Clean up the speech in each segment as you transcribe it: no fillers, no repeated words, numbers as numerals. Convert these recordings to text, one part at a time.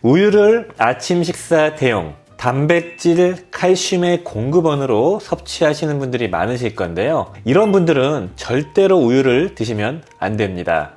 우유를 아침 식사 대용, 단백질, 칼슘의 공급원으로 섭취하시는 분들이 많으실 건데요. 이런 분들은 절대로 우유를 드시면 안 됩니다.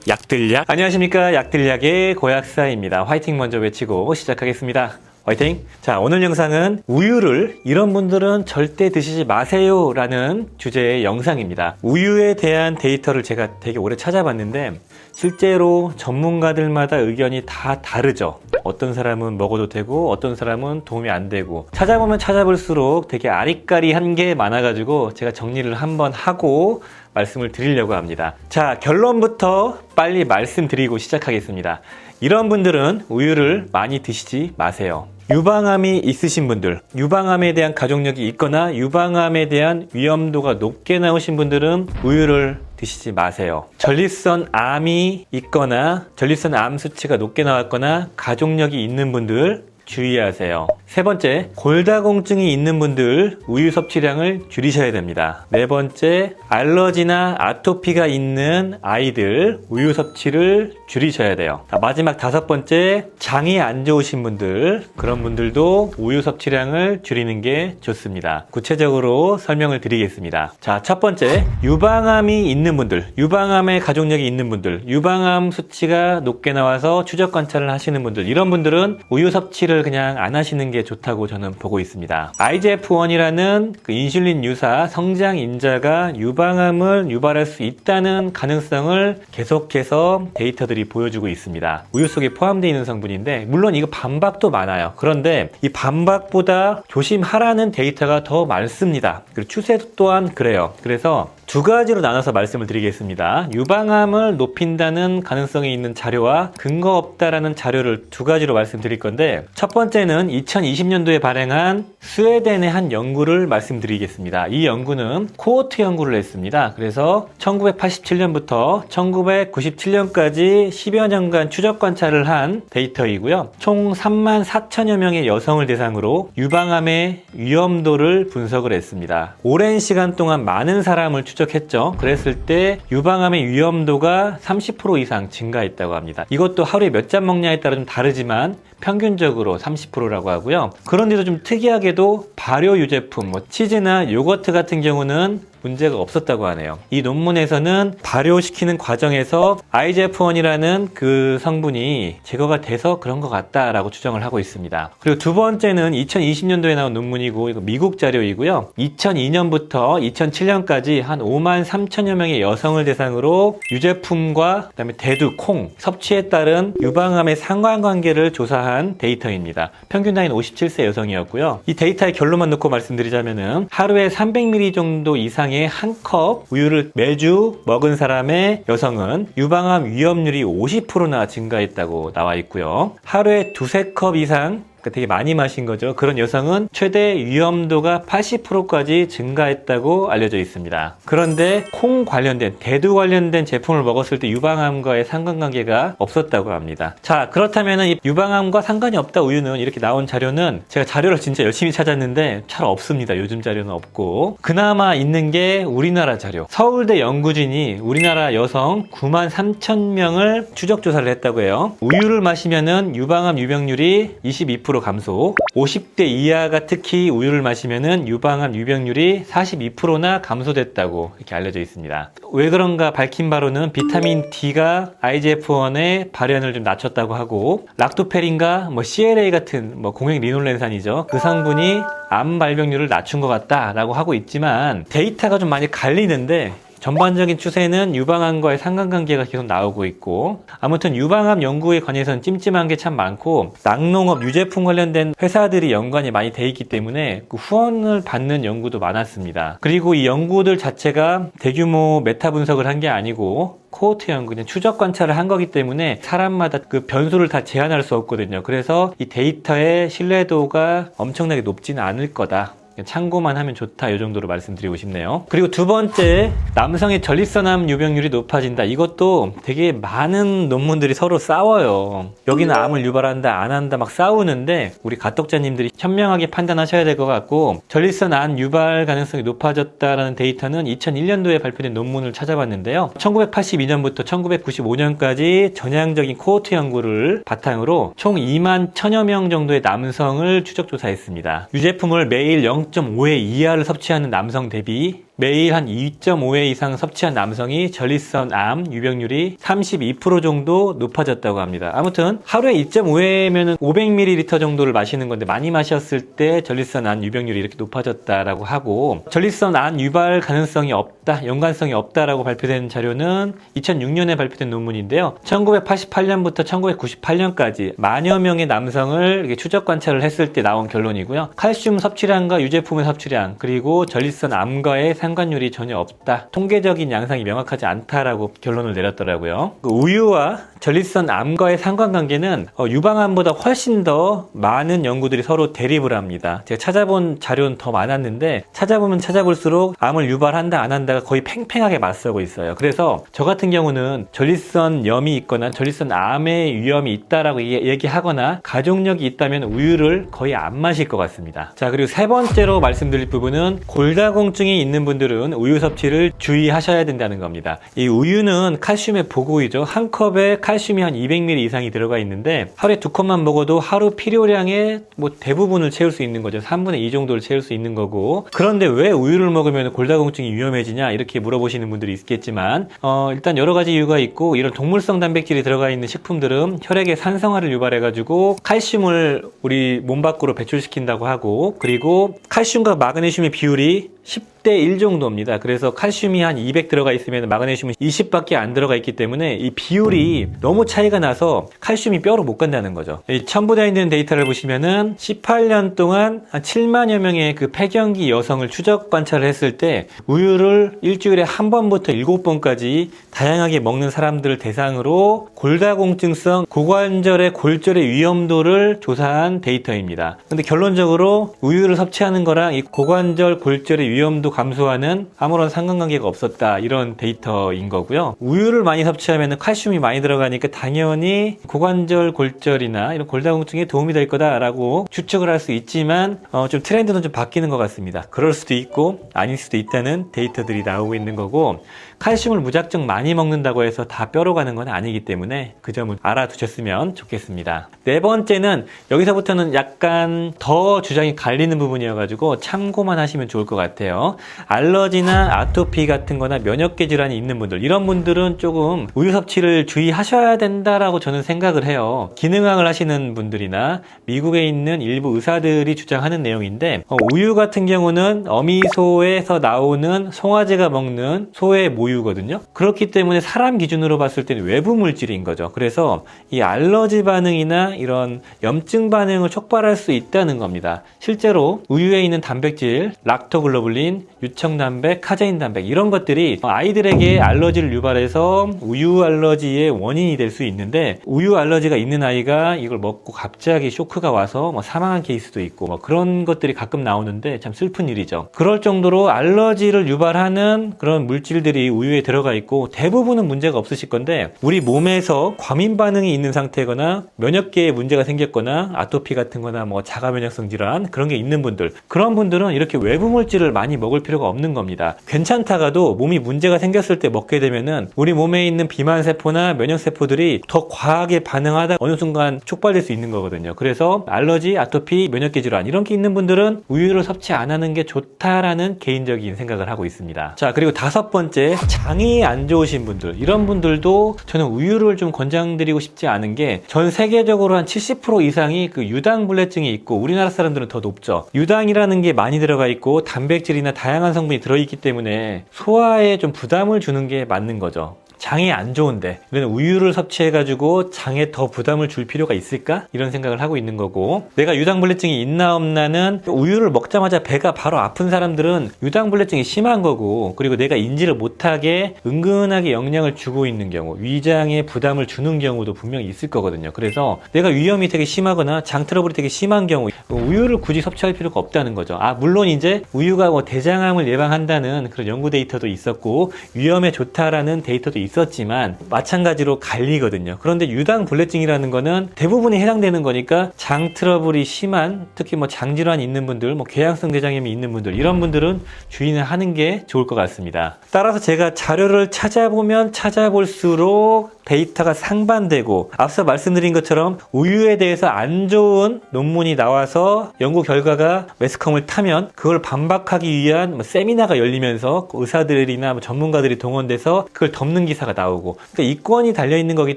약들약. 안녕하십니까, 약들약의 고약사입니다. 화이팅 먼저 외치고 시작하겠습니다. 화이팅! 자, 오늘 영상은 우유를 이런 분들은 절대 드시지 마세요 라는 주제의 영상입니다. 우유에 대한 데이터를 제가 되게 오래 찾아봤는데 실제로 전문가들마다 의견이 다 다르죠. 어떤 사람은 먹어도 되고 어떤 사람은 도움이 안 되고, 찾아보면 찾아볼수록 되게 아리까리한 게 많아가지고 제가 정리를 한번 하고 말씀을 드리려고 합니다. 자, 결론부터 빨리 말씀드리고 시작하겠습니다. 이런 분들은 우유를 많이 드시지 마세요. 유방암이 있으신 분들, 유방암에 대한 가족력이 있거나 유방암에 대한 위험도가 높게 나오신 분들은 우유를 드시지 마세요. 전립선 암이 있거나 전립선 암 수치가 높게 나왔거나 가족력이 있는 분들 주의하세요. 세 번째, 골다공증이 있는 분들 우유 섭취량을 줄이셔야 됩니다. 네 번째, 알러지나 아토피가 있는 아이들 우유 섭취를 줄이셔야 돼요. 마지막 다섯 번째, 장이 안 좋으신 분들, 그런 분들도 우유 섭취량을 줄이는 게 좋습니다. 구체적으로 설명을 드리겠습니다. 자, 첫 번째, 유방암이 있는 분들, 유방암의 가족력이 있는 분들, 유방암 수치가 높게 나와서 추적 관찰을 하시는 분들, 이런 분들은 우유 섭취를 그냥 안 하시는 게 좋다고 저는 보고 있습니다. IGF-1이라는 그 인슐린 유사 성장 인자가 유방암을 유발할 수 있다는 가능성을 계속해서 데이터들이 보여주고 있습니다. 우유 속에 포함되어 있는 성분인데, 물론 이거 반박도 많아요. 그런데 이 반박보다 조심하라는 데이터가 더 많습니다. 그리고 추세 또한 그래요. 그래서 두 가지로 나눠서 말씀을 드리겠습니다. 유방암을 높인다는 가능성이 있는 자료와 근거 없다라는 자료를 두 가지로 말씀드릴 건데, 첫 번째는 2020년도에 발행한 스웨덴의 한 연구를 말씀드리겠습니다. 이 연구는 코호트 연구를 했습니다. 그래서 1987년부터 1997년까지 10여 년간 추적 관찰을 한 데이터이고요. 총 3만 4천여 명의 여성을 대상으로 유방암의 위험도를 분석을 했습니다. 오랜 시간 동안 많은 사람을 추적했죠. 그랬을 때 유방암의 위험도가 30% 이상 증가했다고 합니다. 이것도 하루에 몇 잔 먹냐에 따라 좀 다르지만 평균적으로 30%라고 하고요. 그런데도 좀 특이하게도 발효 유제품, 치즈나 요거트 같은 경우는 문제가 없었다고 하네요. 이 논문에서는 발효시키는 과정에서 IGF-1이라는 그 성분이 제거가 돼서 그런 것 같다라고 추정을 하고 있습니다. 그리고 두 번째는 2020년도에 나온 논문이고, 이거 미국 자료이고요. 2002년부터 2007년까지 한 5만 3천여 명의 여성을 대상으로 유제품과 그다음에 대두, 콩 섭취에 따른 유방암의 상관관계를 조사한 데이터입니다. 평균 나이는 57세 여성이었고요. 이 데이터의 결론만 놓고 말씀드리자면은 하루에 300ml 정도 이상의 한 컵 우유를 매주 먹은 사람의 여성은 유방암 위험률이 50%나 증가했다고 나와 있고요. 하루에 두세 컵 이상, 되게 많이 마신 거죠. 그런 여성은 최대 위험도가 80%까지 증가했다고 알려져 있습니다. 그런데 콩 관련된, 대두 관련된 제품을 먹었을 때 유방암과의 상관관계가 없었다고 합니다. 자, 그렇다면 이 유방암과 상관이 없다 우유는, 이렇게 나온 자료는 제가 자료를 진짜 열심히 찾았는데 잘 없습니다. 요즘 자료는 없고, 그나마 있는 게 우리나라 자료. 서울대 연구진이 우리나라 여성 9만 3천 명을 추적 조사를 했다고 해요. 우유를 마시면은 유방암 유병률이 22% 감소, 50대 이하가 특히 우유를 마시면은 유방암 유병률이 42%나 감소됐다고 이렇게 알려져 있습니다. 왜 그런가 밝힌 바로는 비타민 D가 IGF-1의 발현을 좀 낮췄다고 하고, 락토페린과 CLA 같은 공행 리놀렌산이죠. 그 성분이 암 발병률을 낮춘 것 같다라고 하고 있지만 데이터가 좀 많이 갈리는데, 전반적인 추세는 유방암과의 상관관계가 계속 나오고 있고, 아무튼 유방암 연구에 관해서는 찜찜한 게 참 많고, 낙농업 유제품 관련된 회사들이 연관이 많이 돼 있기 때문에 그 후원을 받는 연구도 많았습니다. 그리고 이 연구들 자체가 대규모 메타 분석을 한 게 아니고 코호트 연구, 그냥 추적 관찰을 한 거기 때문에 사람마다 그 변수를 다 제한할 수 없거든요. 그래서 이 데이터의 신뢰도가 엄청나게 높지는 않을 거다, 참고만 하면 좋다, 이 정도로 말씀드리고 싶네요. 그리고 두 번째, 남성의 전립선암 유병률이 높아진다. 이것도 되게 많은 논문들이 서로 싸워요. 여기는 암을 유발한다 안 한다 막 싸우는데 우리 가독자님들이 현명하게 판단하셔야 될 것 같고, 전립선암 유발 가능성이 높아졌다라는 데이터는 2001년도에 발표된 논문을 찾아봤는데요. 1982년부터 1995년까지 전향적인 코호트 연구를 바탕으로 총 2만 1000여 명 정도의 남성을 추적 조사했습니다. 유제품을 매일 0.5회 이하를 섭취하는 남성 대비 매일 한 2.5회 이상 섭취한 남성이 전립선암 유병률이 32% 정도 높아졌다고 합니다. 아무튼 하루에 2.5회면 500ml 정도를 마시는 건데, 많이 마셨을 때 전립선암 유병률이 이렇게 높아졌다라고 하고, 전립선암 유발 가능성이 없다, 연관성이 없다라고 발표된 자료는 2006년에 발표된 논문인데요. 1988년부터 1998년까지 만여 명의 남성을 이렇게 추적 관찰을 했을 때 나온 결론이고요. 칼슘 섭취량과 유제품의 섭취량, 그리고 전립선암과의 상관율이 전혀 없다, 통계적인 양상이 명확하지 않다라고 결론을 내렸더라고요. 우유와 전립선암과의 상관관계는 유방암보다 훨씬 더 많은 연구들이 서로 대립을 합니다. 제가 찾아본 자료는 더 많았는데 찾아보면 찾아볼수록 암을 유발한다 안 한다가 거의 팽팽하게 맞서고 있어요. 그래서 저 같은 경우는 전립선염이 있거나 전립선암의 위험이 있다라고 얘기하거나 가족력이 있다면 우유를 거의 안 마실 것 같습니다. 자, 그리고 세 번째로 말씀드릴 부분은 골다공증이 있는 분들은 우유 섭취를 주의하셔야 된다는 겁니다. 이 우유는 칼슘의 보고이죠. 한 컵에 칼슘이 한 200ml 이상이 들어가 있는데 하루에 2컵만 먹어도 하루 필요량의 대부분을 채울 수 있는 거죠. 3분의 2 정도를 채울 수 있는 거고, 그런데 왜 우유를 먹으면 골다공증이 위험해지냐 이렇게 물어보시는 분들이 있겠지만 일단 여러 가지 이유가 있고, 이런 동물성 단백질이 들어가 있는 식품들은 혈액의 산성화를 유발해가지고 칼슘을 우리 몸 밖으로 배출시킨다고 하고, 그리고 칼슘과 마그네슘의 비율이 10대 1 정도입니다. 그래서 칼슘이 한 200 들어가 있으면 마그네슘이 20밖에 안 들어가 있기 때문에 이 비율이 너무 차이가 나서 칼슘이 뼈로 못 간다는 거죠. 이 첨부되어 있는 데이터를 보시면은 18년 동안 한 7만여 명의 그 폐경기 여성을 추적 관찰을 했을 때 우유를 일주일에 한 번부터 7번까지 다양하게 먹는 사람들을 대상으로 골다공증성 고관절의 골절의 위험도를 조사한 데이터입니다. 근데 결론적으로 우유를 섭취하는 거랑 이 고관절 골절의 위험도 감소하는 아무런 상관관계가 없었다, 이런 데이터인 거고요. 우유를 많이 섭취하면 칼슘이 많이 들어가니까 당연히 고관절 골절이나 이런 골다공증에 도움이 될 거다라고 추측을 할 수 있지만 좀 트렌드는 좀 바뀌는 것 같습니다. 그럴 수도 있고 아닐 수도 있다는 데이터들이 나오고 있는 거고, 칼슘을 무작정 많이 먹는다고 해서 다 뼈로 가는 건 아니기 때문에 그 점을 알아두셨으면 좋겠습니다. 네 번째는 여기서부터는 약간 더 주장이 갈리는 부분이어가지고 참고만 하시면 좋을 것 같아요. 알러지나 아토피 같은 거나 면역계 질환이 있는 분들, 이런 분들은 조금 우유 섭취를 주의하셔야 된다라고 저는 생각을 해요. 기능학을 하시는 분들이나 미국에 있는 일부 의사들이 주장하는 내용인데, 우유 같은 경우는 어미소에서 나오는 송아지가 먹는 소의 모유거든요. 그렇기 때문에 사람 기준으로 봤을 때는 외부 물질인 거죠. 그래서 이 알러지 반응이나 이런 염증 반응을 촉발할 수 있다는 겁니다. 실제로 우유에 있는 단백질, 락토글로불린, 유청단백, 카제인단백, 이런 것들이 아이들에게 알러지를 유발해서 우유 알러지의 원인이 될 수 있는데, 우유 알러지가 있는 아이가 이걸 먹고 갑자기 쇼크가 와서 사망한 케이스도 있고 그런 것들이 가끔 나오는데 참 슬픈 일이죠. 그럴 정도로 알러지를 유발하는 그런 물질들이 우유에 들어가 있고, 대부분은 문제가 없으실 건데 우리 몸에서 과민 반응이 있는 상태거나 면역계에 문제가 생겼거나 아토피 같은 거나 자가 면역성 질환 그런 게 있는 분들, 그런 분들은 이렇게 외부 물질을 많이 먹을 필요가 없는 겁니다. 괜찮다가도 몸이 문제가 생겼을 때 먹게 되면은 우리 몸에 있는 비만 세포나 면역 세포들이 더 과하게 반응하다 어느 순간 촉발될 수 있는 거거든요. 그래서 알러지, 아토피, 면역계 질환 이런 게 있는 분들은 우유를 섭취 안 하는 게 좋다라는 개인적인 생각을 하고 있습니다. 자, 그리고 다섯 번째, 장이 안 좋으신 분들, 이런 분들도 저는 우유를 좀 권장드리고 싶지 않은 게, 전 세계적으로 한 70% 이상이 그 유당불내증이 있고 우리나라 사람들은 더 높죠. 유당이라는 게 많이 들어가 있고 단백질이나 다양한 성분이 들어있기 때문에 소화에 좀 부담을 주는 게 맞는 거죠. 장이 안 좋은데 이런 우유를 섭취해가지고 장에 더 부담을 줄 필요가 있을까? 이런 생각을 하고 있는 거고, 내가 유당불내증이 있나 없나는 우유를 먹자마자 배가 바로 아픈 사람들은 유당불내증이 심한 거고, 그리고 내가 인지를 못하게 은근하게 영향을 주고 있는 경우, 위장에 부담을 주는 경우도 분명히 있을 거거든요. 그래서 내가 위염이 되게 심하거나 장 트러블이 되게 심한 경우 우유를 굳이 섭취할 필요가 없다는 거죠. 물론 이제 우유가 뭐 대장암을 예방한다는 그런 연구 데이터도 있었고 위염에 좋다라는 데이터도 있었지만 마찬가지로 갈리거든요. 그런데 유당불내증이라는 거는 대부분이 해당되는 거니까 장 트러블이 심한, 특히 뭐 장질환이 있는 분들, 뭐 궤양성 대장염이 있는 분들, 이런 분들은 주의는 하는 게 좋을 것 같습니다. 따라서 제가 자료를 찾아보면 찾아볼수록 데이터가 상반되고, 앞서 말씀드린 것처럼 우유에 대해서 안 좋은 논문이 나와서 연구 결과가 매스컴을 타면 그걸 반박하기 위한 세미나가 열리면서 의사들이나 전문가들이 동원돼서 그걸 덮는 기사가 나오고, 그러니까 이권이 달려있는 거기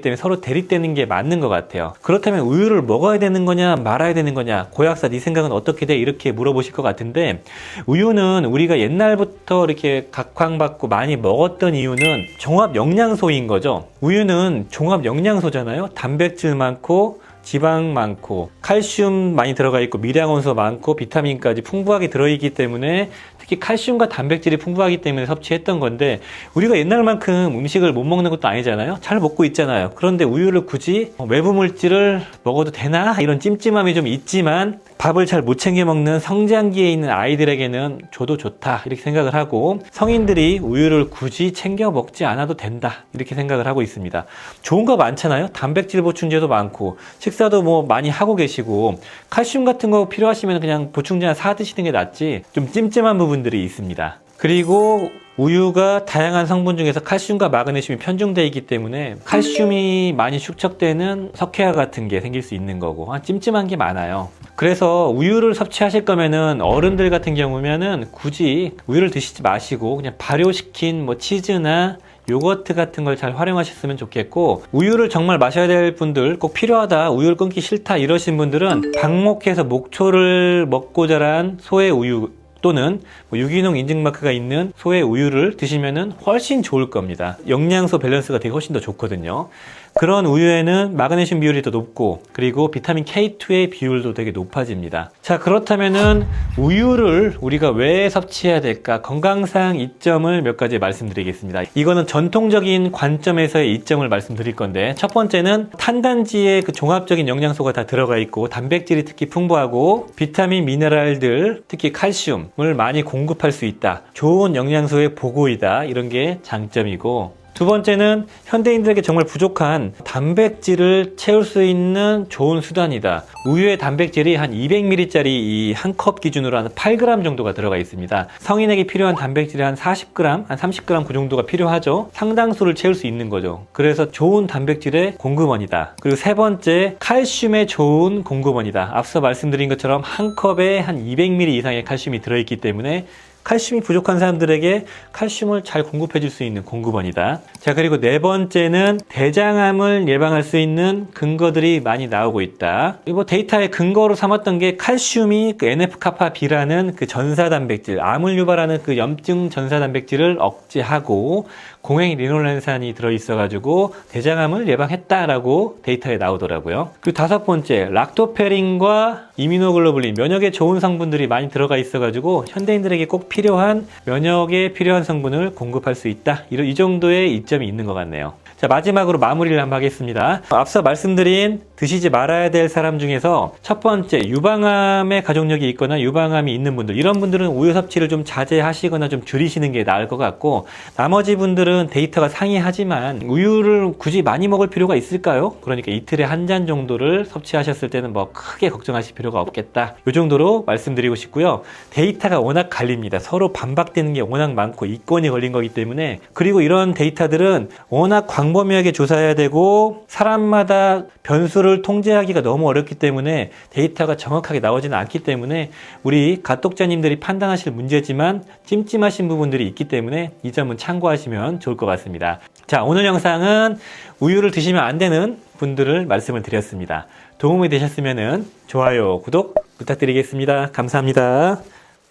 때문에 서로 대립되는 게 맞는 것 같아요. 그렇다면 우유를 먹어야 되는 거냐 말아야 되는 거냐, 고약사 네 생각은 어떻게 돼? 이렇게 물어보실 것 같은데, 우유는 우리가 옛날부터 이렇게 각광받고 많이 먹었던 이유는 종합 영양소인 거죠. 우유는 종합 영양소잖아요. 단백질 많고 지방 많고 칼슘 많이 들어가 있고 미량원소 많고 비타민까지 풍부하게 들어있기 때문에, 특히 칼슘과 단백질이 풍부하기 때문에 섭취했던 건데, 우리가 옛날만큼 음식을 못 먹는 것도 아니잖아요. 잘 먹고 있잖아요. 그런데 우유를 굳이 외부 물질을 먹어도 되나? 이런 찜찜함이 좀 있지만 밥을 잘 못 챙겨 먹는 성장기에 있는 아이들에게는 줘도 좋다 이렇게 생각을 하고, 성인들이 우유를 굳이 챙겨 먹지 않아도 된다 이렇게 생각을 하고 있습니다. 좋은 거 많잖아요. 단백질 보충제도 많고 식사도 뭐 많이 하고 계시고, 칼슘 같은 거 필요하시면 그냥 보충제 하나 사 드시는 게 낫지, 좀 찜찜한 부분들이 있습니다. 그리고 우유가 다양한 성분 중에서 칼슘과 마그네슘이 편중되어 있기 때문에 칼슘이 많이 축적되는 석회화 같은 게 생길 수 있는 거고, 찜찜한 게 많아요. 그래서 우유를 섭취하실 거면은 어른들 같은 경우면은 굳이 우유를 드시지 마시고 그냥 발효시킨 뭐 치즈나 요거트 같은 걸 잘 활용하셨으면 좋겠고, 우유를 정말 마셔야 될 분들, 꼭 필요하다, 우유를 끊기 싫다 이러신 분들은 방목해서 목초를 먹고 자란 소의 우유 또는 유기농 인증 마크가 있는 소의 우유를 드시면은 훨씬 좋을 겁니다. 영양소 밸런스가 되게 훨씬 더 좋거든요. 그런 우유에는 마그네슘 비율이 더 높고, 그리고 비타민 K2의 비율도 되게 높아집니다. 자, 그렇다면은 우유를 우리가 왜 섭취해야 될까? 건강상 이점을 몇 가지 말씀드리겠습니다. 이거는 전통적인 관점에서의 이점을 말씀드릴 건데, 첫 번째는 탄단지에 그 종합적인 영양소가 다 들어가 있고 단백질이 특히 풍부하고 비타민, 미네랄들, 특히 칼슘을 많이 공급할 수 있다. 좋은 영양소의 보고이다. 이런 게 장점이고, 두 번째는 현대인들에게 정말 부족한 단백질을 채울 수 있는 좋은 수단이다. 우유의 단백질이 한 200ml짜리 이 한 컵 기준으로 한 8g 정도가 들어가 있습니다. 성인에게 필요한 단백질이 한 40g, 한 30g 그 정도가 필요하죠. 상당수를 채울 수 있는 거죠. 그래서 좋은 단백질의 공급원이다. 그리고 세 번째, 칼슘의 좋은 공급원이다. 앞서 말씀드린 것처럼 한 컵에 한 200ml 이상의 칼슘이 들어있기 때문에 칼슘이 부족한 사람들에게 칼슘을 잘 공급해 줄 수 있는 공급원이다. 자, 그리고 네 번째는 대장암을 예방할 수 있는 근거들이 많이 나오고 있다. 뭐 데이터의 근거로 삼았던 게 칼슘이 그 NF-kappa-B라는 그 전사단백질, 암을 유발하는 그 염증 전사단백질을 억제하고 공행 리놀렌산이 들어있어가지고 대장암을 예방했다라고 데이터에 나오더라고요. 그리고 다섯 번째, 락토페린과 이뮤노글로불린, 면역에 좋은 성분들이 많이 들어가 있어가지고 현대인들에게 꼭 필요한, 면역에 필요한 성분을 공급할 수 있다. 이 정도의 이점이 있는 것 같네요. 자, 마지막으로 마무리를 한번 하겠습니다. 앞서 말씀드린 드시지 말아야 될 사람 중에서 첫 번째, 유방암의 가족력이 있거나 유방암이 있는 분들, 이런 분들은 우유 섭취를 좀 자제하시거나 좀 줄이시는 게 나을 것 같고, 나머지 분들은 데이터가 상이하지만 우유를 굳이 많이 먹을 필요가 있을까요? 그러니까 이틀에 한 잔 정도를 섭취하셨을 때는 뭐 크게 걱정하실 필요가 없겠다. 이 정도로 말씀드리고 싶고요. 데이터가 워낙 갈립니다. 서로 반박되는 게 워낙 많고 이권이 걸린 거기 때문에, 그리고 이런 데이터들은 워낙 광범위하게 조사해야 되고 사람마다 변수를 통제하기가 너무 어렵기 때문에 데이터가 정확하게 나오지는 않기 때문에 우리 가독자님들이 판단하실 문제지만 찜찜하신 부분들이 있기 때문에 이 점은 참고하시면 좋을 것 같습니다. 자, 오늘 영상은 우유를 드시면 안 되는 분들을 말씀을 드렸습니다. 도움이 되셨으면 좋아요, 구독 부탁드리겠습니다. 감사합니다.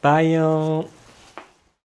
빠이요.